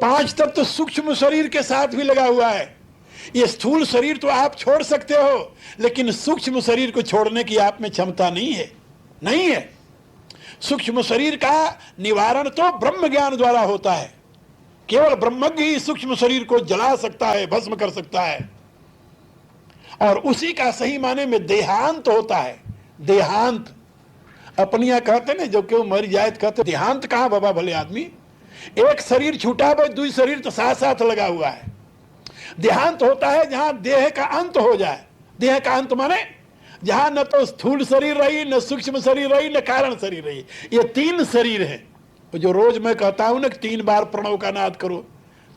5 तत्व सूक्ष्म शरीर के साथ भी लगा हुआ है। ये स्थूल शरीर तो आप छोड़ सकते हो, लेकिन सूक्ष्म शरीर को छोड़ने की आप में क्षमता नहीं है, नहीं है। सूक्ष्म शरीर का निवारण तो ब्रह्म ज्ञान द्वारा होता है। केवल ब्रह्मज्ञ ही सूक्ष्म शरीर को जला सकता है, भस्म कर सकता है, और उसी का सही माने में देहांत होता है। देहांत अपनी यहाँ कहते ना, जब क्यों मर जाए तो कहते देहांत कहाँ बाबा भले आदमी, एक शरीर छूटा भाई, दूसरी शरीर तो साथ साथ लगा हुआ है। देहांत होता है जहां देह का अंत हो जाए। देह का अंत माने जहां न तो स्थूल शरीर रही, न सूक्ष्म शरीर रही, न कारण शरीर रही। ये 3 शरीर है। जो रोज मैं कहता हूं ना कि 3 बार प्रणव का नाद करो।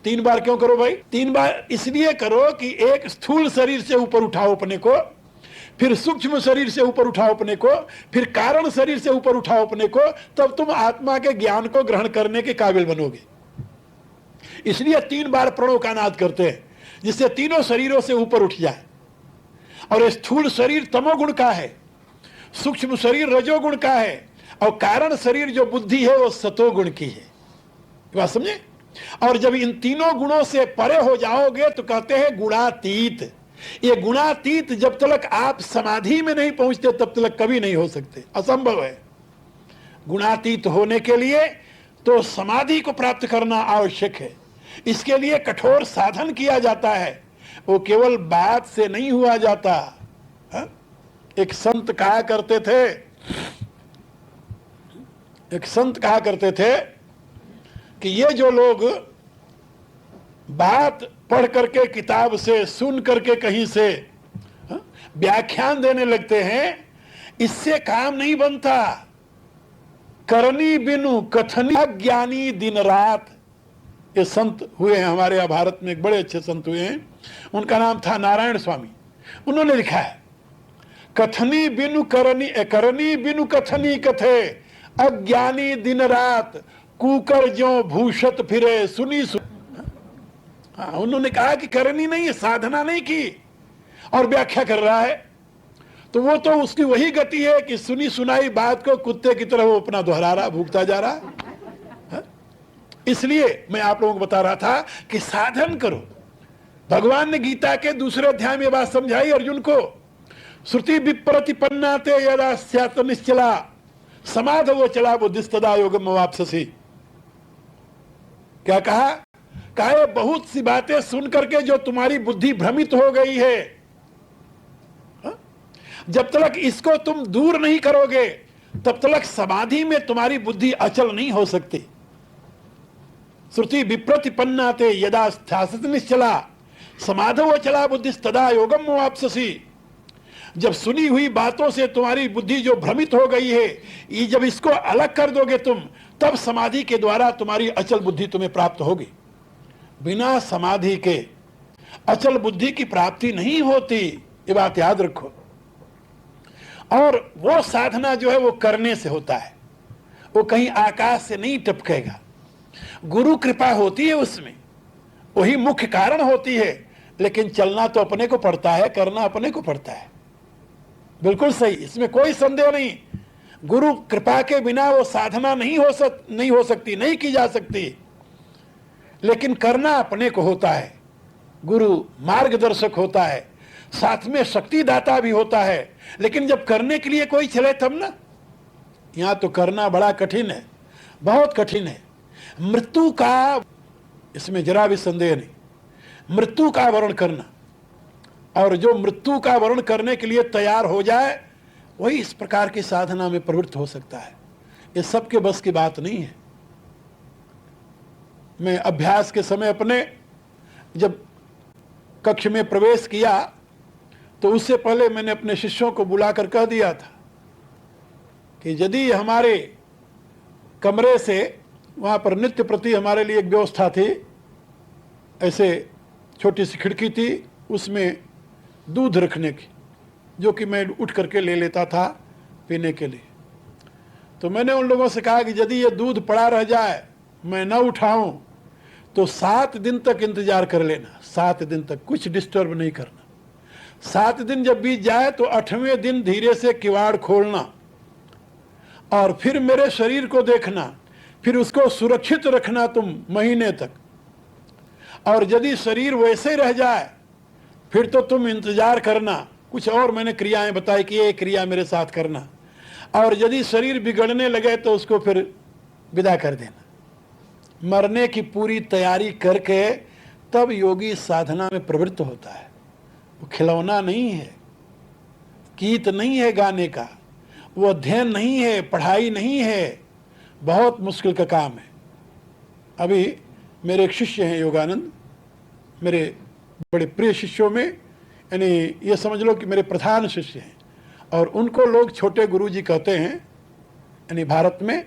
3 बार क्यों करो भाई? 3 बार इसलिए करो कि एक स्थूल शरीर से ऊपर उठाओ अपने को, फिर सूक्ष्म शरीर से ऊपर उठाओ अपने को, फिर कारण शरीर से ऊपर उठाओ अपने को, तब तुम आत्मा के ज्ञान को ग्रहण करने के काबिल बनोगे। इसलिए 3 बार प्रणव का नाद करते हैं, जिससे तीनों शरीरों से ऊपर उठ जाए। और स्थूल शरीर तमोगुण का है, सूक्ष्म शरीर रजोगुण का है, और कारण शरीर जो बुद्धि है वो सतोगुण की है। बात समझे? और जब इन तीनों गुणों से परे हो जाओगे तो कहते हैं गुणातीत। ये गुणातीत जब तक आप समाधि में नहीं पहुंचते तब तक कभी नहीं हो सकते, असंभव है। गुणातीत होने के लिए तो समाधि को प्राप्त करना आवश्यक है। इसके लिए कठोर साधन किया जाता है, वो केवल बात से नहीं हुआ जाता। हा? एक संत कहा करते थे कि ये जो लोग बात पढ़ करके, किताब से सुन करके, कहीं से व्याख्यान देने लगते हैं, इससे काम नहीं बनता। करनी बिनु कथनी अज्ञानी दिन रात। ये संत हुए हैं हमारे यहाँ भारत में, एक बड़े अच्छे संत हुए हैं, उनका नाम था नारायण स्वामी। उन्होंने लिखा है, कथनी बिनु करनी बिनु कथनी कथे, अज्ञानी दिन रात, कुकर ज्यों भूषत फिरे सुनी सुन। हाँ, उन्होंने कहा कि करनी नहीं है, साधना नहीं की, और व्याख्या कर रहा है, तो वो तो उसकी वही गति है कि सुनी सुनाई बात को कुत्ते की तरह वो अपना दोहरा रहा, भूखता जा रहा। इसलिए मैं आप लोगों को बता रहा था कि साधन करो। भगवान ने गीता के 2 अध्याय में बात समझाई अर्जुन को, श्रुति विप्रतिपन्नाते यदा स्यात् निश्चला समाधवो चला बुद्धिस्तदा योगम वाप्स्यसि। क्या कहा? कहा बहुत सी बातें सुन करके जो तुम्हारी बुद्धि भ्रमित हो गई है, जब तक इसको तुम दूर नहीं करोगे तब तक समाधि में तुम्हारी बुद्धि अचल नहीं हो सकती। श्रुति विप्रतिपन्नाते यदा स्यात् निश्चला समाधवो चला बुद्धिस्तदा योगम वाप्स्यसि। जब सुनी हुई बातों से तुम्हारी बुद्धि जो भ्रमित हो गई है, ये जब इसको अलग कर दोगे तुम, तब समाधि के द्वारा तुम्हारी अचल बुद्धि तुम्हें प्राप्त होगी। बिना समाधि के अचल बुद्धि की प्राप्ति नहीं होती, ये बात याद रखो। और वो साधना जो है वो करने से होता है, वो कहीं आकाश से नहीं टपकेगा। गुरु कृपा होती है उसमें, वही मुख्य कारण होती है, लेकिन चलना तो अपने को पड़ता है, करना अपने को पड़ता है। बिल्कुल सही, इसमें कोई संदेह नहीं। गुरु कृपा के बिना वो साधना नहीं हो सकती, नहीं की जा सकती, लेकिन करना अपने को होता है। गुरु मार्गदर्शक होता है, साथ में शक्तिदाता भी होता है, लेकिन जब करने के लिए कोई चले तब ना। यहां तो करना बड़ा कठिन है, बहुत कठिन है। मृत्यु का, इसमें जरा भी संदेह नहीं, मृत्यु का वर्ण करना, और जो मृत्यु का वर्ण करने के लिए तैयार हो जाए वही इस प्रकार की साधना में प्रवृत्त हो सकता है। ये सबके बस की बात नहीं है। मैं अभ्यास के समय अपने जब कक्ष में प्रवेश किया तो उससे पहले मैंने अपने शिष्यों को बुलाकर कह दिया था कि यदि हमारे कमरे से, वहाँ पर नित्य प्रति हमारे लिए एक व्यवस्था थी, ऐसे छोटी सी खिड़की थी, उसमें दूध रखने की, जो कि मैं उठ करके ले लेता था पीने के लिए। तो मैंने उन लोगों से कहा कि यदि ये दूध पड़ा रह जाए, मैं न उठाऊं, तो 7 दिन तक इंतजार कर लेना। 7 दिन तक कुछ डिस्टर्ब नहीं करना। 7 दिन जब बीत जाए तो 8वें दिन धीरे से किवाड़ खोलना और फिर मेरे शरीर को देखना, फिर उसको सुरक्षित रखना तुम महीने तक। और यदि शरीर वैसे रह जाए फिर तो तुम इंतजार करना, कुछ और मैंने क्रियाएं बताई कि ये क्रिया मेरे साथ करना। और यदि शरीर बिगड़ने लगे तो उसको फिर विदा कर देना। मरने की पूरी तैयारी करके तब योगी साधना में प्रवृत्त होता है। वो खिलौना नहीं है, गीत नहीं है गाने का, वो अध्ययन नहीं है, पढ़ाई नहीं है, बहुत मुश्किल का काम है। अभी मेरे एक शिष्य हैं योगानंद, मेरे बड़े प्रिय शिष्यों में, यानी ये समझ लो कि मेरे प्रधान शिष्य हैं, और उनको लोग छोटे गुरुजी कहते हैं यानी भारत में।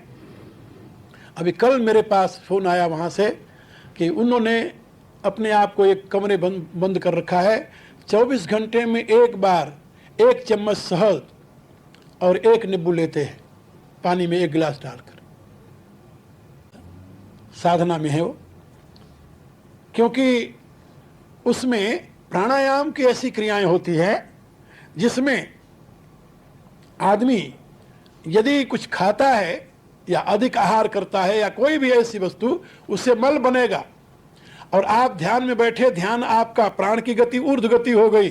अभी कल मेरे पास फ़ोन आया वहाँ से कि उन्होंने अपने आप को एक कमरे बंद कर रखा है, 24 घंटे में एक बार 1 चम्मच शहद और 1 नींबू लेते हैं, पानी में 1 गिलास डालकर। साधना में है वो, क्योंकि उसमें प्राणायाम की ऐसी क्रियाएं होती है जिसमें आदमी यदि कुछ खाता है या अधिक आहार करता है या कोई भी ऐसी वस्तु, उससे मल बनेगा। और आप ध्यान में बैठे, ध्यान आपका प्राण की गति ऊर्ध्व गति हो गई,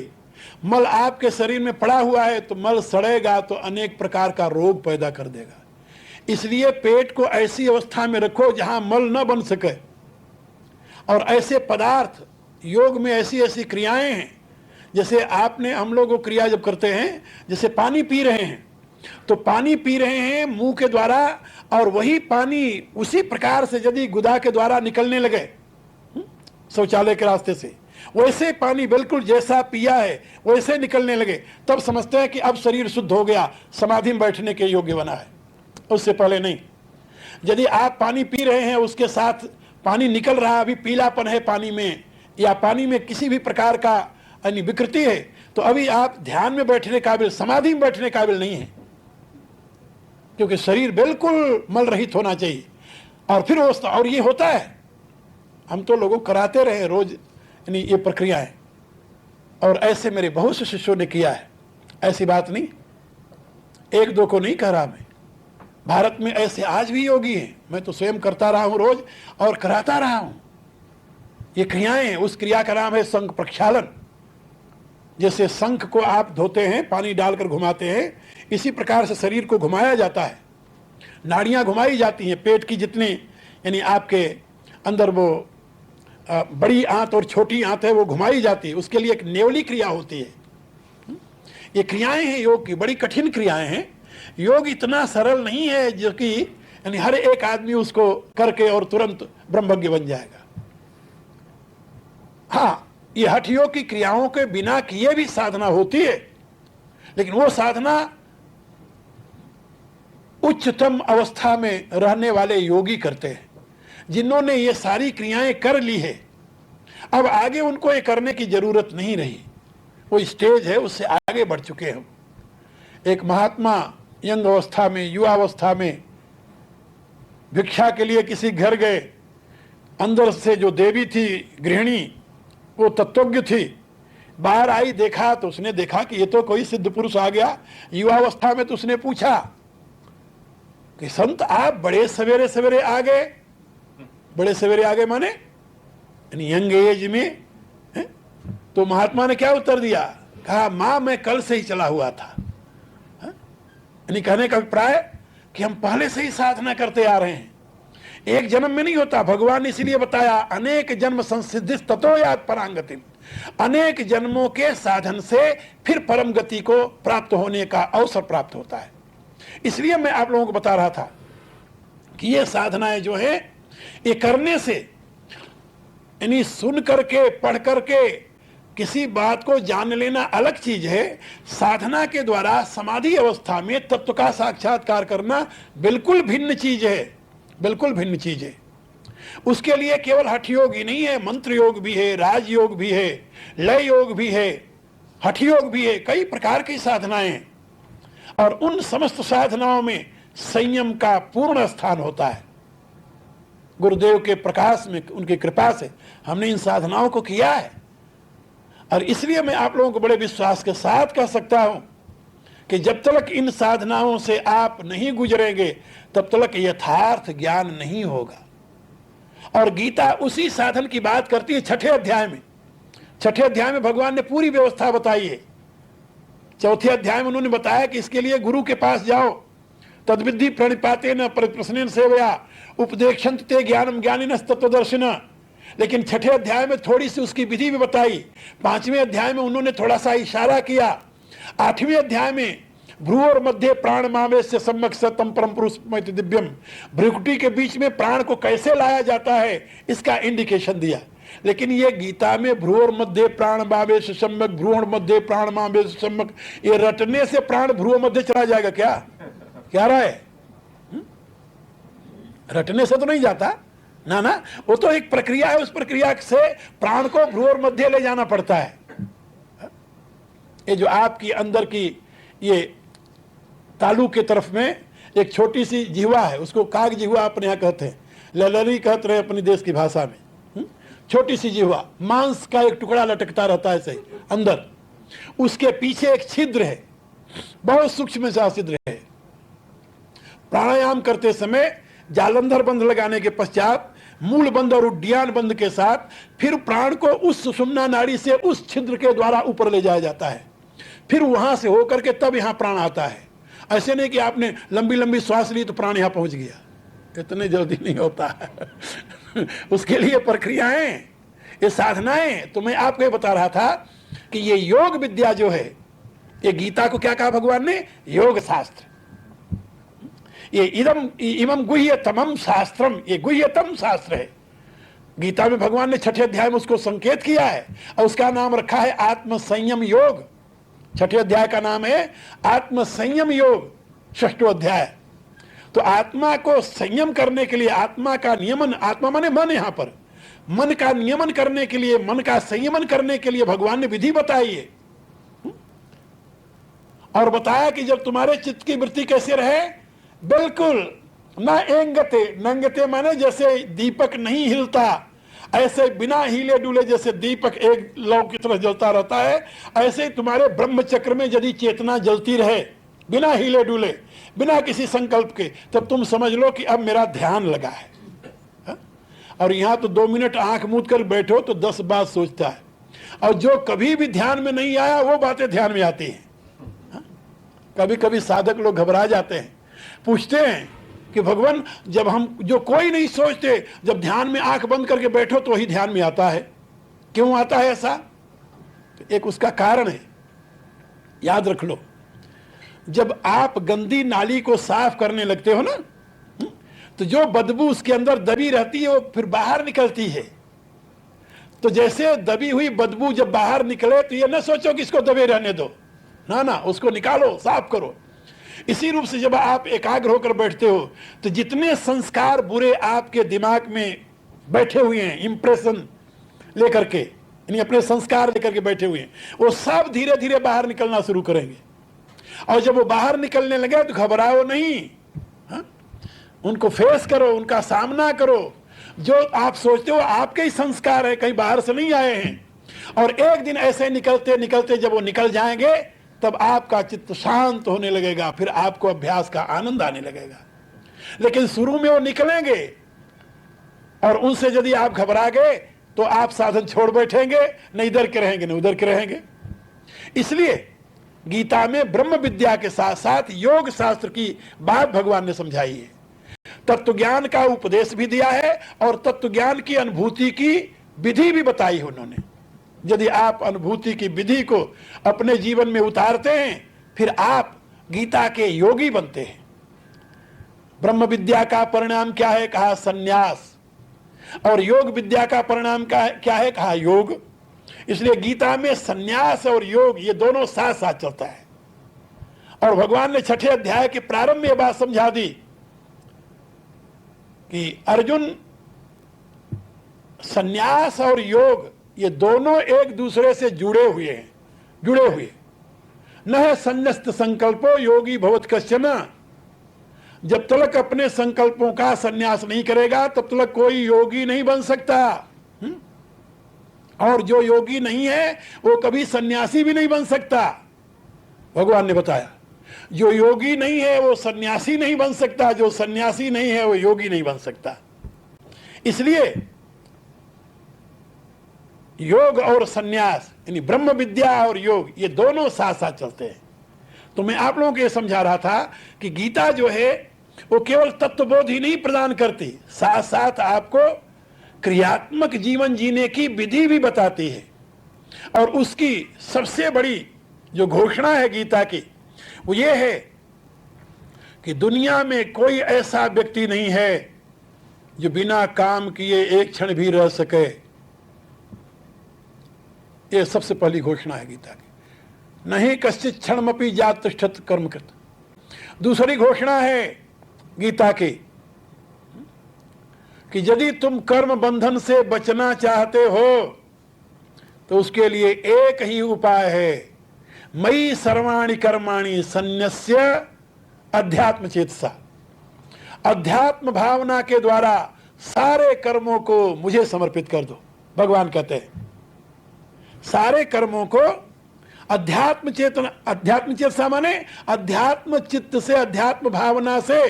मल आपके शरीर में पड़ा हुआ है तो मल सड़ेगा तो अनेक प्रकार का रोग पैदा कर देगा। इसलिए पेट को ऐसी अवस्था में रखो जहां मल न बन सके। और ऐसे पदार्थ योग में ऐसी ऐसी क्रियाएं हैं, जैसे आपने हम लोग वो क्रिया जब करते हैं, जैसे पानी पी रहे हैं तो पानी पी रहे हैं मुंह के द्वारा, और वही पानी उसी प्रकार से यदि गुदा के द्वारा निकलने लगे शौचालय के रास्ते से, वैसे पानी बिल्कुल जैसा पिया है वैसे निकलने लगे, तब समझते हैं कि अब शरीर शुद्ध हो गया, समाधि में बैठने के योग्य बना है। उससे पहले नहीं। यदि आप पानी पी रहे हैं, उसके साथ पानी निकल रहा, अभी पीलापन है पानी में, या पानी में किसी भी प्रकार का यानी विकृति है, तो अभी आप ध्यान में बैठने काबिल, समाधि में बैठने काबिल नहीं है, क्योंकि शरीर बिल्कुल मल रहित होना चाहिए। और फिर वो, और ये होता है, हम तो लोगों कराते रहे रोज यानी ये प्रक्रियाएं, और ऐसे मेरे बहुत से शिष्यों ने किया है। ऐसी बात नहीं, 1-2 को नहीं कह रहा मैं, भारत में ऐसे आज भी योगी हैं। मैं तो स्वयं करता रहा हूं रोज और कराता रहा हूं। ये क्रियाएं हैं, उस क्रिया का नाम है शंख प्रक्षालन। जैसे शंख को आप धोते हैं, पानी डालकर घुमाते हैं, इसी प्रकार से शरीर को घुमाया जाता है, नाड़ियां घुमाई जाती हैं, पेट की जितनी यानी आपके अंदर वो बड़ी आंत और छोटी आंत है वो घुमाई जाती है, उसके लिए एक नेवली क्रिया होती है। ये क्रियाएं हैं योग की, बड़ी कठिन क्रियाएं हैं। योग इतना सरल नहीं है जो कि यानी हर एक आदमी उसको करके और तुरंत ब्रह्मज्ञ बन जाएगा। हाँ, ये हठ योग की क्रियाओं के बिना किए भी साधना होती है, लेकिन वो साधना उच्चतम अवस्था में रहने वाले योगी करते हैं, जिन्होंने ये सारी क्रियाएं कर ली है। अब आगे उनको ये करने की जरूरत नहीं रही, वो स्टेज है, उससे आगे बढ़ चुके हैं। एक महात्मा यंग अवस्था में, युवा अवस्था में भिक्षा के लिए किसी घर गए, अंदर से जो देवी थी गृहिणी, वो तत्वज्ञ थी, बाहर आई, देखा तो उसने देखा कि ये तो कोई सिद्ध पुरुष आ गया। युवा अवस्था में तो उसने पूछा कि संत आप बड़े सवेरे सवेरे आ गए। बड़े सवेरे आ गए माने यानी यंग एज में है? तो महात्मा ने क्या उत्तर दिया? कहा मां मैं कल से ही चला हुआ था। यानी कहने का अभिप्राय कि हम पहले से ही साधना करते आ रहे हैं, एक जन्म में नहीं होता। भगवान ने इसलिए बताया अनेक जन्म संसिद्धि ततो यात परांगति, अनेक जन्मों के साधन से फिर परम गति को प्राप्त होने का अवसर प्राप्त होता है। इसलिए मैं आप लोगों को बता रहा था कि ये साधनाएं जो है ये करने से, यानी सुन करके पढ़ करके किसी बात को जान लेना अलग चीज है, साधना के द्वारा समाधि अवस्था में तत्व का साक्षात्कार करना बिल्कुल भिन्न चीज है, बिल्कुल भिन्न चीज है। उसके लिए केवल हठ योग ही नहीं है, मंत्र योग भी है, राजयोग भी है, लय योग भी है, हठ योग भी है, कई प्रकार की साधनाएं हैं। और उन समस्त साधनाओं में संयम का पूर्ण स्थान होता है। गुरुदेव के प्रकाश में, उनकी कृपा से हमने इन साधनाओं को किया है। और इसलिए मैं आप लोगों को बड़े विश्वास के साथ कह सकता हूं कि जब तक इन साधनाओं से आप नहीं गुजरेंगे तब तक यथार्थ ज्ञान नहीं होगा। और गीता उसी साधन की बात करती है छठे अध्याय में। छठे अध्याय में भगवान ने पूरी व्यवस्था बताई है। चौथे अध्याय में उन्होंने बताया कि इसके लिए गुरु के पास जाओ, तद्विधि प्रणिपातेन प्रश्नेन सेवया उपदेक्षन्त ते ज्ञानम ज्ञानिनस् तत्वदर्शिन। लेकिन छठे अध्याय में थोड़ी सी उसकी विधि भी बताई। पांचवें अध्याय में उन्होंने थोड़ा सा इशारा किया। आठवें अध्याय में भ्रू और मध्य प्राण मावेश से सम्यक सतम परम पुरुष दिव्यम, भ्रुकुटी के बीच में प्राण को कैसे लाया जाता है इसका इंडिकेशन दिया। लेकिन ये गीता में भ्रू और मध्य प्राण मावेश सम्यक, भ्रू और मध्य प्राण मावेश सम्यक, ये रटने से प्राण भ्रू मध्य चला जाएगा क्या? क्या रहा है? रटने से तो नहीं जाता ना ना, वो तो एक प्रक्रिया है। उस प्रक्रिया से प्राण को भ्रू और मध्य ले जाना पड़ता है। ये जो आपकी अंदर की ये तालू के तरफ में एक छोटी सी जिह्वा है, उसको काग जिह्वा अपने यहाँ कहते हैं, ललरी कहते रहे अपने देश की भाषा में। छोटी सी जिह्वा, मांस का एक टुकड़ा लटकता रहता है ऐसे अंदर, उसके पीछे एक छिद्र है, बहुत सूक्ष्म सा छिद्र है। प्राणायाम करते समय जालंधर बंध लगाने के पश्चात मूल बंध और उड्डयन बंध के साथ फिर प्राण को उस सुषुम्ना नाड़ी से उस छिद्र के द्वारा ऊपर ले जाया जाता है। फिर वहां से होकर के तब यहां प्राण आता है। ऐसे नहीं कि आपने लंबी लंबी श्वास ली तो प्राण यहां पहुंच गया, इतने जल्दी नहीं होता है। उसके लिए प्रक्रियाएं, ये साधनाएं। तो मैं आपको बता रहा था कि ये योग विद्या जो है, ये गीता को क्या कहा भगवान ने? योग शास्त्र। ये इमम गुह्यतमम शास्त्रम, ये गुह्यतम शास्त्र है। गीता में भगवान ने छठे अध्याय में उसको संकेत किया है और उसका नाम रखा है आत्म संयम योग। छठे अध्याय का नाम है आत्म संयम योग, षष्ठो अध्याय। तो आत्मा को संयम करने के लिए, आत्मा का नियमन, आत्मा माने मन, यहां पर मन का नियमन करने के लिए, मन का संयमन करने के लिए भगवान ने विधि बताई है। और बताया कि जब तुम्हारे चित्त की वृत्ति कैसे रहे, बिल्कुल ना एंगते, नंगते माने जैसे दीपक नहीं हिलता, ऐसे बिना हिले डुले जैसे दीपक एक लौ की तरह जलता रहता है, ऐसे तुम्हारे ब्रह्म चक्र में यदि चेतना जलती रहे बिना हिले डुले, बिना किसी संकल्प के, तब तुम समझ लो कि अब मेरा ध्यान लगा है। और यहां तो 2 मिनट आंख मूंद कर बैठो तो 10 बात सोचता है, और जो कभी भी ध्यान में नहीं आया वो बातें ध्यान में आती हैं। कभी कभी साधक लोग घबरा जाते हैं, पूछते हैं कि भगवान, जब हम जो कोई नहीं सोचते, जब ध्यान में आंख बंद करके बैठो तो वही ध्यान में आता है, क्यों आता है ऐसा? तो एक उसका कारण है, याद रख लो। जब आप गंदी नाली को साफ करने लगते हो ना, तो जो बदबू उसके अंदर दबी रहती है वो फिर बाहर निकलती है। तो जैसे दबी हुई बदबू जब बाहर निकले तो ये न सोचो कि इसको दबे रहने दो, ना ना, उसको निकालो, साफ करो। इसी रूप से जब आप एकाग्र होकर बैठते हो तो जितने संस्कार बुरे आपके दिमाग में बैठे हुए हैं, इंप्रेशन लेकर के, यानी अपने संस्कार लेकर के बैठे हुए हैं, वो सब धीरे धीरे बाहर निकलना शुरू करेंगे। और जब वो बाहर निकलने लगे तो घबराओ नहीं, हा? उनको फेस करो, उनका सामना करो। जो आप सोचते हो आपके ही संस्कार है, कहीं बाहर से नहीं आए हैं। और एक दिन ऐसे निकलते निकलते जब वो निकल जाएंगे तब आपका चित्त शांत होने लगेगा, फिर आपको अभ्यास का आनंद आने लगेगा। लेकिन शुरू में वो निकलेंगे और उनसे यदि आप घबरा गए तो आप साधन छोड़ बैठेंगे, न इधर के रहेंगे न उधर के रहेंगे। इसलिए गीता में ब्रह्म विद्या के साथ साथ योग शास्त्र की बात भगवान ने समझाई है। तत्व ज्ञान का उपदेश भी दिया है और तत्व ज्ञान की अनुभूति की विधि भी बताई है उन्होंने। यदि आप अनुभूति की विधि को अपने जीवन में उतारते हैं फिर आप गीता के योगी बनते हैं। ब्रह्म विद्या का परिणाम क्या है? कहा संन्यास। और योग विद्या का परिणाम क्या है? कहा योग। इसलिए गीता में संन्यास और योग ये दोनों साथ साथ चलता है। और भगवान ने छठे अध्याय के प्रारंभ में यह बात समझा दी कि अर्जुन, संन्यास और योग ये दोनों एक दूसरे से जुड़े हुए न है। संन्यस्त संकल्पो योगी भवत कश्चन। जब तक अपने संकल्पों का संन्यास नहीं करेगा तब तक कोई योगी नहीं बन सकता। और जो योगी नहीं है वो कभी सन्यासी भी नहीं बन सकता। भगवान ने बताया जो योगी नहीं है वो सन्यासी नहीं बन सकता, जो सन्यासी नहीं है वो योगी नहीं बन सकता। इसलिए योग और सन्यास यानी ब्रह्म विद्या और योग ये दोनों साथ साथ चलते हैं। तो मैं आप लोगों को ये समझा रहा था कि गीता जो है वो केवल तत्वबोध ही नहीं प्रदान करती, साथ साथ आपको क्रियात्मक जीवन जीने की विधि भी बताती है। और उसकी सबसे बड़ी जो घोषणा है गीता की वो ये है कि दुनिया में कोई ऐसा व्यक्ति नहीं है जो बिना काम किए एक क्षण भी रह सके। ये सबसे पहली घोषणा है गीता की। नहीं कश्चित क्षणमपि जात तिष्ठत कर्मकृत। दूसरी घोषणा है गीता की कि यदि तुम कर्म बंधन से बचना चाहते हो तो उसके लिए एक ही उपाय है, मयि सर्वाणि कर्माणि सन्न्यस्य अध्यात्म चेतसा। अध्यात्म भावना के द्वारा सारे कर्मों को मुझे समर्पित कर दो। भगवान कहते हैं सारे कर्मों को अध्यात्म चेतसा माने अध्यात्म चित्त से, अध्यात्म भावना से,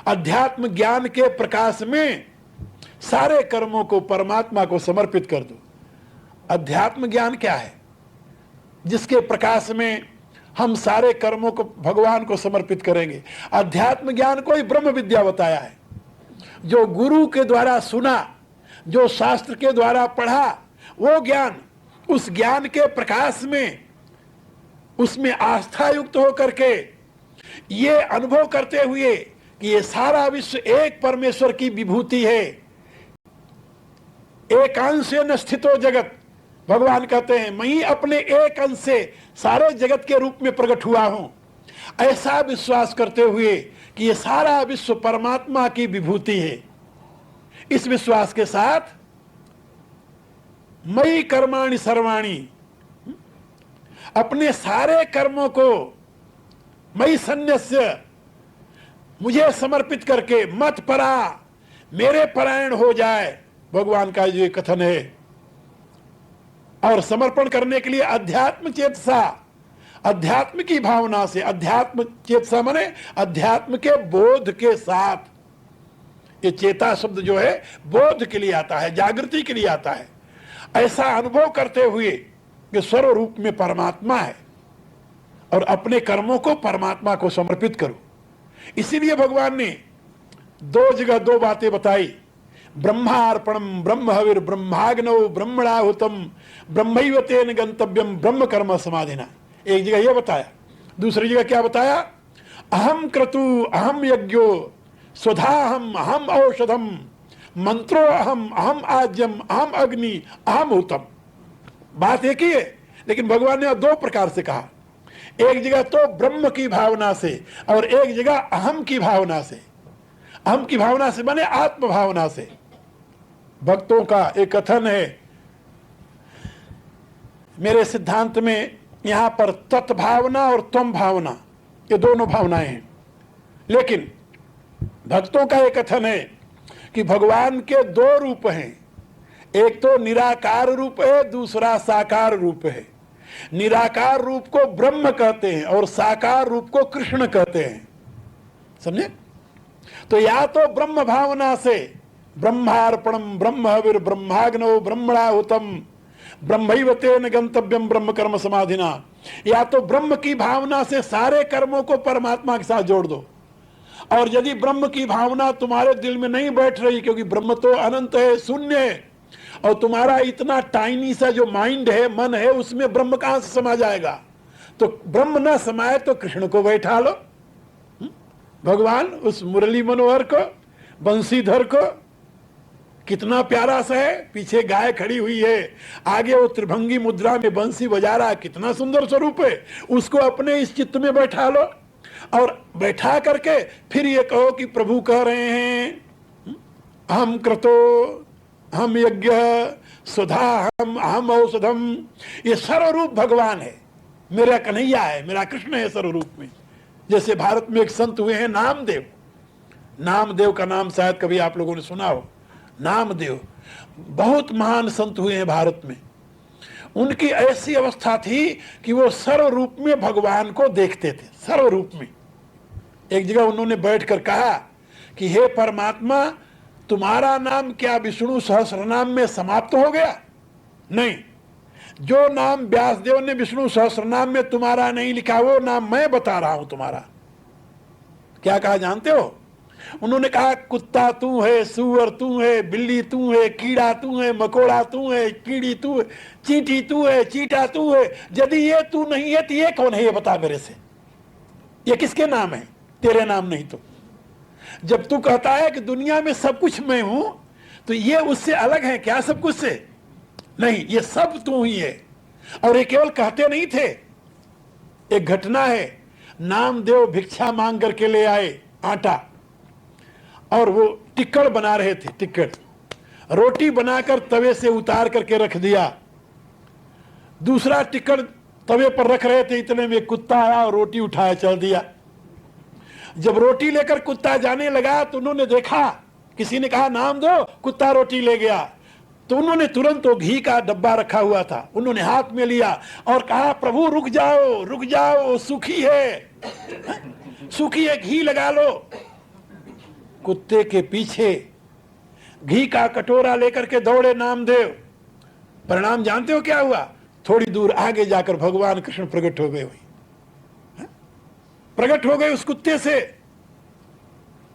अध्यात्म ज्ञान के प्रकाश में सारे कर्मों को परमात्मा को समर्पित कर दो। अध्यात्म ज्ञान क्या है? जिसके प्रकाश में हम सारे कर्मों को भगवान को समर्पित करेंगे। अध्यात्म ज्ञान को ही ब्रह्म विद्या बताया है। जो गुरु के द्वारा सुना, जो शास्त्र के द्वारा पढ़ा, वो ज्ञान, उस ज्ञान के प्रकाश में उसमें आस्था युक्त होकर के ये अनुभव करते हुए कि ये सारा विश्व एक परमेश्वर की विभूति है, एकांशेन स्थितो जगत। भगवान कहते हैं मैं ही अपने एक अंश से सारे जगत के रूप में प्रकट हुआ हूं। ऐसा विश्वास करते हुए कि ये सारा विश्व परमात्मा की विभूति है, इस विश्वास के साथ मयि कर्माणि सर्वाणि, अपने सारे कर्मों को मयि सन्न्यस्य, मुझे समर्पित करके मत परा, मेरे परायण हो जाए। भगवान का जो कथन है। और समर्पण करने के लिए अध्यात्म चेतसा, अध्यात्म की भावना से, अध्यात्म चेतसा माने अध्यात्म के बोध के साथ। ये चेता शब्द जो है बोध के लिए आता है, जागृति के लिए आता है। ऐसा अनुभव करते हुए कि सर्वरूप में परमात्मा है और अपने कर्मों को परमात्मा को समर्पित करो। इसीलिए भगवान ने दो जगह दो बातें बताई। ब्रह्मार्पणम ब्रह्म हविर ब्रह्माग्नौ ब्रह्मणाहुतम ब्रह्मैव तेन गंतव्यम ब्रह्म कर्म समाधिना। एक जगह यह बताया, दूसरी जगह क्या बताया? अहम क्रतु अहम यज्ञो स्वधाहम अहम औषधम मंत्रो अहम अहम आज्यम अहम अग्नि अहम हुतम। बात एक ही है, लेकिन भगवान ने दो प्रकार से कहा। एक जगह तो ब्रह्म की भावना से और एक जगह अहम की भावना से। अहम की भावना से माने आत्म भावना से। भक्तों का एक कथन है, मेरे सिद्धांत में यहां पर तत्भावना और त्वम भावना ये दोनों भावनाएं हैं। लेकिन भक्तों का एक कथन है कि भगवान के दो रूप हैं, एक तो निराकार रूप है, दूसरा साकार रूप है। निराकार रूप को ब्रह्म कहते हैं और साकार रूप को कृष्ण कहते हैं। समझे? तो या तो ब्रह्म भावना से ब्रह्मार्पणम ब्रह्म हविर ब्रह्माग्नौ ब्रह्मणाहुतम ब्रह्मैव तेन गंतव्यम ब्रह्म कर्म समाधिना, या तो ब्रह्म की भावना से सारे कर्मों को परमात्मा के साथ जोड़ दो। और यदि ब्रह्म की भावना तुम्हारे दिल में नहीं बैठ रही, क्योंकि ब्रह्म तो अनंत है, शून्य है, और तुम्हारा इतना टाइनी सा जो माइंड है, मन है, उसमें ब्रह्म कहां से समा जाएगा? तो ब्रह्म ना समाये तो कृष्ण को बैठा लो। भगवान उस मुरली मनोहर को, बंसीधर को, कितना प्यारा सा है, पीछे गाय खड़ी हुई है, आगे वो त्रिभंगी मुद्रा में बंसी बजा रहा है, कितना सुंदर स्वरूप है। उसको अपने इस चित्त में बैठा लो और बैठा करके फिर ये कहो कि प्रभु कह रहे हैं अहम क्रतो हम यज्ञ सुधा हम औषधम। ये सर्वरूप भगवान है, मेरा कन्हैया है, मेरा कृष्ण है सर्वरूप में। जैसे भारत में एक संत हुए हैं नामदेव। नामदेव का नाम शायद कभी आप लोगों ने सुना हो। नामदेव बहुत महान संत हुए हैं भारत में। उनकी ऐसी अवस्था थी कि वो सर्वरूप में भगवान को देखते थे, सर्वरूप में। एक जगह उन्होंने बैठकर कहा कि हे परमात्मा, तुम्हारा नाम क्या विष्णु सहस्रनाम में समाप्त हो गया? नहीं, जो नाम व्यासदेव ने विष्णु सहस्रनाम में तुम्हारा नहीं लिखा, वो नाम मैं बता रहा हूं तुम्हारा। क्या कहा जानते हो? उन्होंने कहा कुत्ता तू है, सुअर तू है, बिल्ली तू है, कीड़ा तू है, मकोड़ा तू है, कीड़ी तू है, चींटी तू है, चीटा तू है। यदि ये तू नहीं है तो ये कौन है? ये बता मेरे से, ये किसके नाम है? तेरे नाम नहीं तो। जब तू कहता है कि दुनिया में सब कुछ मैं हूं, तो ये उससे अलग है क्या? सब कुछ से नहीं, ये सब तू ही है। और ये केवल कहते नहीं थे। एक घटना है, नामदेव भिक्षा मांग करके ले आए आटा, और वो टिक्कड़ बना रहे थे। टिक्कड़ रोटी बनाकर तवे से उतार करके रख दिया। दूसरा टिक्कड़ तवे पर रख रहे थे, इतने में कुत्ता आया और रोटी उठाया चल दिया। जब रोटी लेकर कुत्ता जाने लगा तो उन्होंने देखा, किसी ने कहा नाम दो, कुत्ता रोटी ले गया। तो उन्होंने तुरंत वो घी का डब्बा रखा हुआ था, उन्होंने हाथ में लिया और कहा प्रभु रुक जाओ, रुक जाओ, सूखी है, सूखी है, घी लगा लो। कुत्ते के पीछे घी का कटोरा लेकर के दौड़े नामदेव। परिणाम जानते हो क्या हुआ? थोड़ी दूर आगे जाकर भगवान कृष्ण प्रकट हो गए। प्रकट हो गए उस कुत्ते से।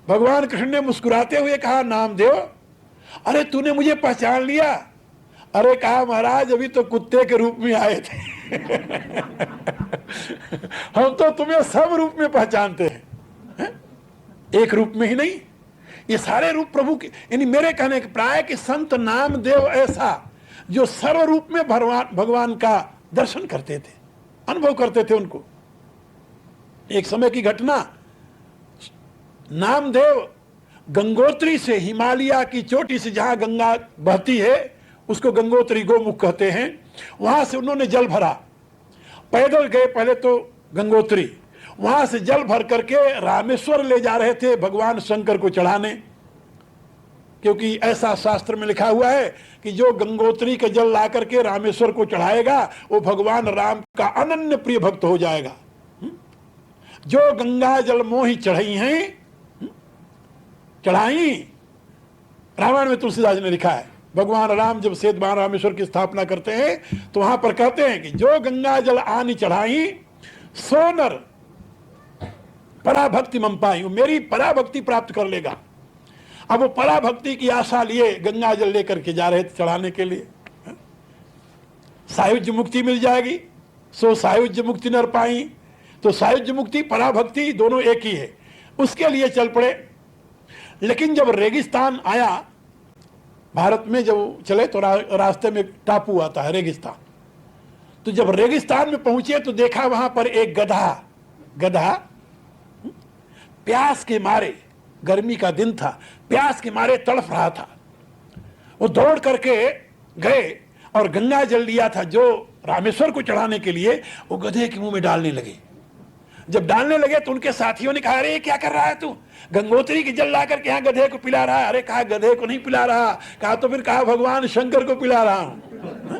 भगवान कृष्ण ने मुस्कुराते हुए कहा नामदेव, अरे तूने मुझे पहचान लिया? अरे कहा महाराज अभी तो कुत्ते के रूप में आए थे। हम तो तुम्हें सब रूप में पहचानते हैं, एक रूप में ही नहीं, ये सारे रूप प्रभु के। यानी मेरे कहने के प्राय कि संत नामदेव ऐसा जो सर्व रूप में भगवान का दर्शन करते थे, अनुभव करते थे उनको। एक समय की घटना, नामदेव गंगोत्री से, हिमालय की चोटी से जहां गंगा बहती है उसको गंगोत्री गोमुख कहते हैं, वहां से उन्होंने जल भरा। पैदल गए पहले तो गंगोत्री, वहां से जल भर करके रामेश्वर ले जा रहे थे भगवान शंकर को चढ़ाने, क्योंकि ऐसा शास्त्र में लिखा हुआ है कि जो गंगोत्री का जल ला करके रामेश्वर को चढ़ाएगा वो भगवान राम का अनन्य प्रिय भक्त हो जाएगा। जो गंगा जल मोहि चढ़ाई हैं, चढ़ाई, रामायण में तुलसीदास ने लिखा है। भगवान राम जब सेतुबान रामेश्वर की स्थापना करते हैं तो वहां पर कहते हैं कि जो गंगा जल आनी चढ़ाई सोनर पराभक्ति मम पाई, मेरी पराभक्ति प्राप्त कर लेगा। अब वो पराभक्ति की आशा लिए गंगा जल लेकर के जा रहे थे चढ़ाने के लिए। सायुज्य मुक्ति मिल जाएगी, सो सायुज्य मुक्ति नर पाई। तो सायुज्य मुक्ति पराभक्ति दोनों एक ही है, उसके लिए चल पड़े। लेकिन जब रेगिस्तान आया, भारत में जब चले तो रास्ते में टापू आता है रेगिस्तान। तो जब रेगिस्तान में पहुंचे तो देखा वहां पर एक गधा प्यास के मारे, गर्मी का दिन था, प्यास के मारे तड़फ रहा था। वो दौड़ करके गए और गंगा जल लिया था जो रामेश्वर को चढ़ाने के लिए, वो गधे के मुंह में डालने लगे। जब डालने लगे तो उनके साथियों ने कहा अरे क्या कर रहा है तू, गंगोत्री की जल ला करके यहाँ गधे को पिला रहा है। अरे कहा गधे को नहीं पिला रहा, कहा तो फिर कहा भगवान शंकर को पिला रहा हूं।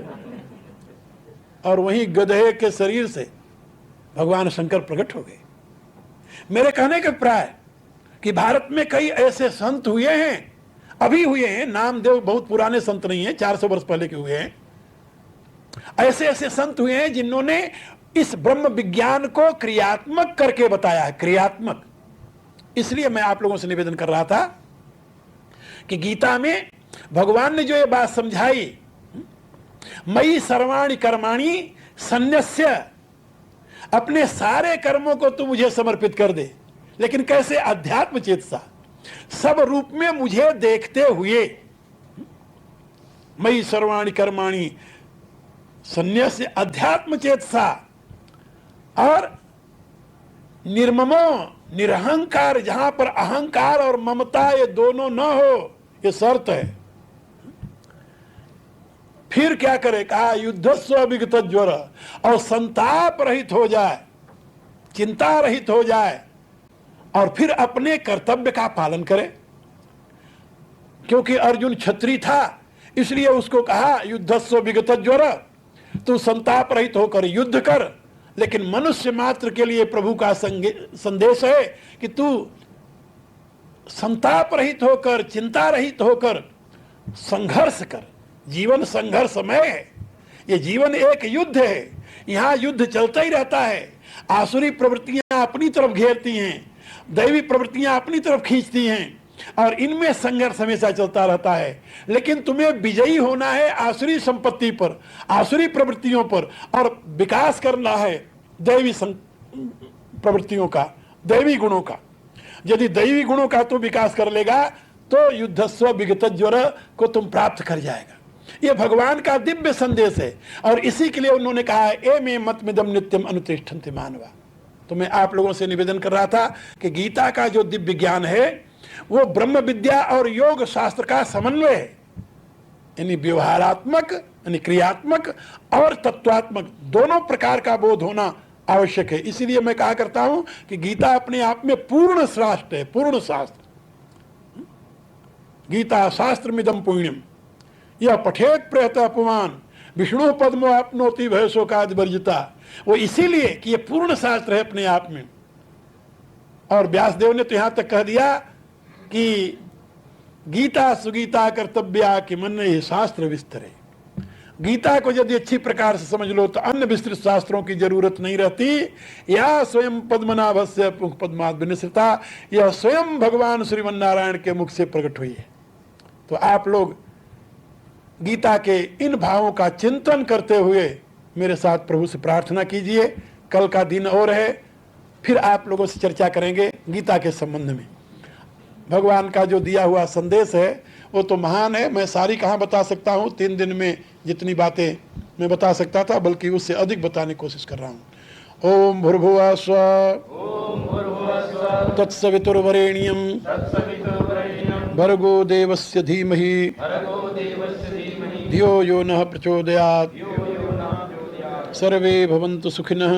और वहीं गधे के शरीर से भगवान शंकर प्रकट हो गए। मेरे कहने के प्राय कि भारत में कई ऐसे संत हुए हैं, अभी हुए हैं, नामदेव बहुत पुराने संत नहीं है, 400 वर्ष पहले के हुए हैं। ऐसे ऐसे संत हुए हैं जिन्होंने इस ब्रह्म विज्ञान को क्रियात्मक करके बताया है, क्रियात्मक। इसलिए मैं आप लोगों से निवेदन कर रहा था कि गीता में भगवान ने जो ये बात समझाई, मयि सर्वाणि कर्माणि सन्न्यस्य, अपने सारे कर्मों को तू मुझे समर्पित कर दे। लेकिन कैसे? अध्यात्म चेतसा, सब रूप में मुझे देखते हुए। मयि सर्वाणि कर्माणि सन्न्यस्य अध्यात्म चेतसा, और निर्ममो, निरहंकार, जहां पर अहंकार और ममता ये दोनों न हो, ये शर्त है। फिर क्या करे? कहा युद्धस्व विगत ज्वर, और संताप रहित हो जाए, चिंता रहित हो जाए, और फिर अपने कर्तव्य का पालन करे। क्योंकि अर्जुन क्षत्रिय था, इसलिए उसको कहा युद्धस्व विगत ज्वर, तू संताप रहित होकर युद्ध कर। लेकिन मनुष्य मात्र के लिए प्रभु का संदेश है कि तू संताप रहित होकर, चिंता रहित होकर संघर्ष कर। जीवन संघर्षमय है, ये जीवन एक युद्ध है, यहाँ युद्ध चलता ही रहता है। आसुरी प्रवृत्तियां अपनी तरफ घेरती हैं, दैवी प्रवृत्तियां अपनी तरफ खींचती हैं, और इनमें संघर्ष हमेशा चलता रहता है। लेकिन तुम्हें विजयी होना है आसुरी संपत्ति पर, आसुरी प्रवृत्तियों पर, और विकास करना है दैवी प्रवृत्तियों का, दैवी गुणों का। यदि दैवी गुणों का तो विकास कर लेगा तो युद्धस्व विगत ज्वर को तुम प्राप्त कर जाएगा। ये भगवान का दिव्य संदेश है, और इसी के लिए उन्होंने कहा है ए मे मतमिदम नित्यम अनुतिष्ठन्ति मानवा। तो मैं आप लोगों से निवेदन कर रहा था कि गीता का जो दिव्य ज्ञान है वो ब्रह्म विद्या और योग शास्त्र का समन्वय है, यानी व्यवहारात्मक यानी क्रियात्मक और तत्वात्मक दोनों प्रकार का बोध होना आवश्यक है। इसीलिए मैं कहा करता हूं कि गीता अपने आप में पूर्ण शास्त्र है, पूर्ण शास्त्र। गीता शास्त्र मिदम पुण्यम यह पठेत प्रयत अपमान विष्णु पद्मो आपनोति भय शोकादि वर्जिता। वो इसीलिए कि ये पूर्ण शास्त्र है अपने आप में। और व्यासदेव ने तो यहां तक कह दिया कि गीता सुगीता कर्तव्या कि मन ये शास्त्र विस्तरे। गीता को यदि अच्छी प्रकार से समझ लो तो अन्य विस्तृत शास्त्रों की जरूरत नहीं रहती। यह स्वयं पद्मनाभस्य मुख पद्माद विनिसृता, यह स्वयं भगवान श्रीमन्नारायण के मुख से प्रकट हुई है। तो आप लोग गीता के इन भावों का चिंतन करते हुए मेरे साथ प्रभु से प्रार्थना कीजिए। कल का दिन और है, फिर आप लोगों से चर्चा करेंगे गीता के संबंध में। भगवान का जो दिया हुआ संदेश है वो तो महान है। मैं सारी कहाँ बता सकता हूँ, 3 दिन में जितनी बातें मैं बता सकता था बल्कि उससे अधिक बताने की कोशिश कर रहा हूँ। ओम भूर्भुवः स्वः तत्सवितुर्वरेण्यं भर्गो देवस्य धीमहि धियो यो नः प्रचोदयात्। सर्वे भवन्तु सुखिनः,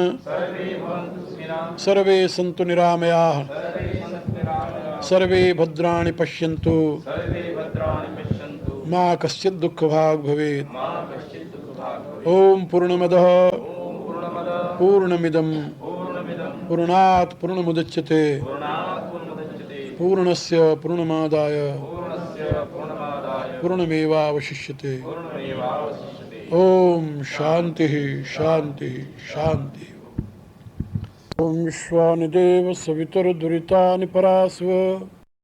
सर्वे सन्तु निरामयाः, सर्वे भद्राणि पश्यन्तु, मा कश्चित् दुःखभाग् भवेत्। ओम पूर्णमदः पूर्णमिदं पूर्णात् पूर्णमुदच्यते पूर्णस्य पूर्णमादाय पूर्णमेवावशिष्यते। ओम शांति शांति शांति। ओम विश्वानि देव सवितुर्दुरितानि परास्व